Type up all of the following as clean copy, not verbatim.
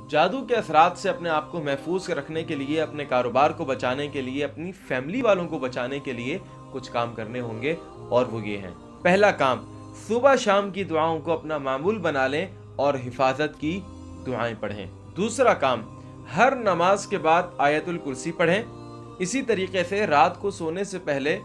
جادو کے اثرات سے اپنے آپ کو محفوظ رکھنے کے لیے، اپنے کاروبار کو بچانے کے لیے، اپنی فیملی والوں کو بچانے کے لیے کچھ کام کرنے ہوں گے، اور وہ یہ ہیں۔ پہلا کام، صبح شام کی دعاؤں کو اپنا معمول بنا لیں اور حفاظت کی دعائیں پڑھیں۔ دوسرا کام، ہر نماز کے بعد آیت الکرسی پڑھیں۔ اسی طریقے سے رات کو سونے سے پہلے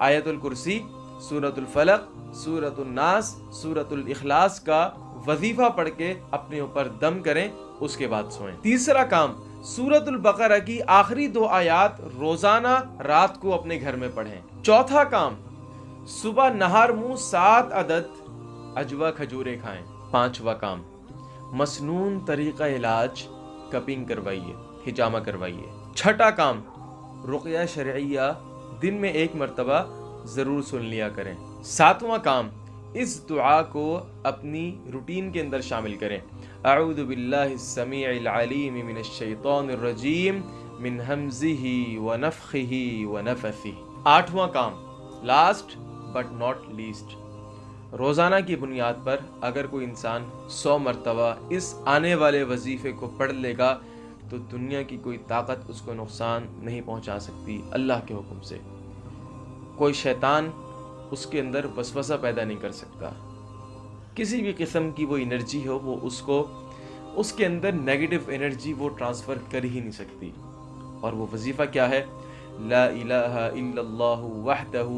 آیت الکرسی، سورۃ الفلق، سورۃ الناس، سورۃ الاخلاص کا وظیفہ پڑھ کے اپنے اوپر دم کریں، اس کے بعد سوئیں۔ تیسرا کام، سورۃ البقرہ کی آخری 2 آیات روزانہ رات کو اپنے گھر میں پڑھیں۔ چوتھا کام، صبح نہار منہ 7 عدد عجوہ کھجوریں کھائیں۔ پانچواں کام، مسنون طریقہ علاج کپنگ کروائیے، حجامہ کروائیے۔ چھٹا کام، رقیہ شرعیہ دن میں 1 مرتبہ ضرور سن لیا کریں۔ ساتواں کام، اس دعا کو اپنی روٹین کے اندر شامل کریں۔ اعوذ باللہ السمیع العلیم من الشیطان الرجیم من ہمزہ ونفخہ ونفثہ۔ آٹھواں کام، لاسٹ بٹ ناٹ لیسٹ، روزانہ کی بنیاد پر اگر کوئی انسان 100 مرتبہ اس آنے والے وظیفے کو پڑھ لے گا تو دنیا کی کوئی طاقت اس کو نقصان نہیں پہنچا سکتی اللہ کے حکم سے۔ کوئی شیطان اس کے اندر وسوسہ پیدا نہیں کر سکتا، کسی بھی قسم کی وہ انرجی ہو وہ اس کے اندر نیگیٹو انرجی وہ ٹرانسفر کر ہی نہیں سکتی۔ اور وہ وظیفہ کیا ہے؟ لا الہ الا اللہ وحدہ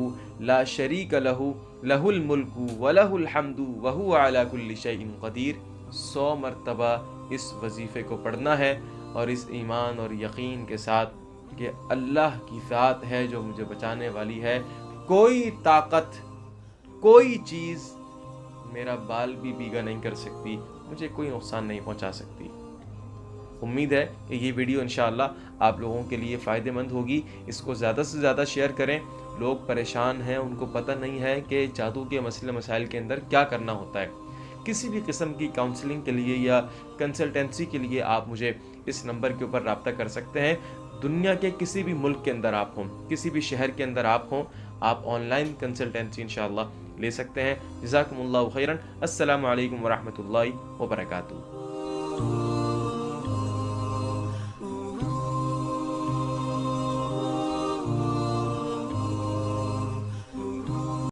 لا شریک لہ لہ الملک ولہ الحمد وہو علی کل شیء قدیر۔ 100 مرتبہ اس وظیفے کو پڑھنا ہے، اور اس ایمان اور یقین کے ساتھ کہ اللہ کی ذات ہے جو مجھے بچانے والی ہے، کوئی طاقت، کوئی چیز میرا بال بھی بیگا نہیں کر سکتی، مجھے کوئی نقصان نہیں پہنچا سکتی۔ امید ہے کہ یہ ویڈیو انشاءاللہ آپ لوگوں کے لیے فائدہ مند ہوگی۔ اس کو زیادہ سے زیادہ شیئر کریں۔ لوگ پریشان ہیں، ان کو پتہ نہیں ہے کہ جادو کے مسئلے مسائل کے اندر کیا کرنا ہوتا ہے۔ کسی بھی قسم کی کاؤنسلنگ کے لیے یا کنسلٹنسی کے لیے آپ مجھے اس نمبر کے اوپر رابطہ کر سکتے ہیں۔ دنیا کے کسی بھی ملک کے اندر آپ ہوں، کسی بھی شہر کے اندر آپ ہوں، آپ آن لائن کنسلٹنسی انشاءاللہ لے سکتے ہیں۔ جزاکم اللہ خیرا۔ السلام علیکم ورحمۃ اللہ وبرکاتہ۔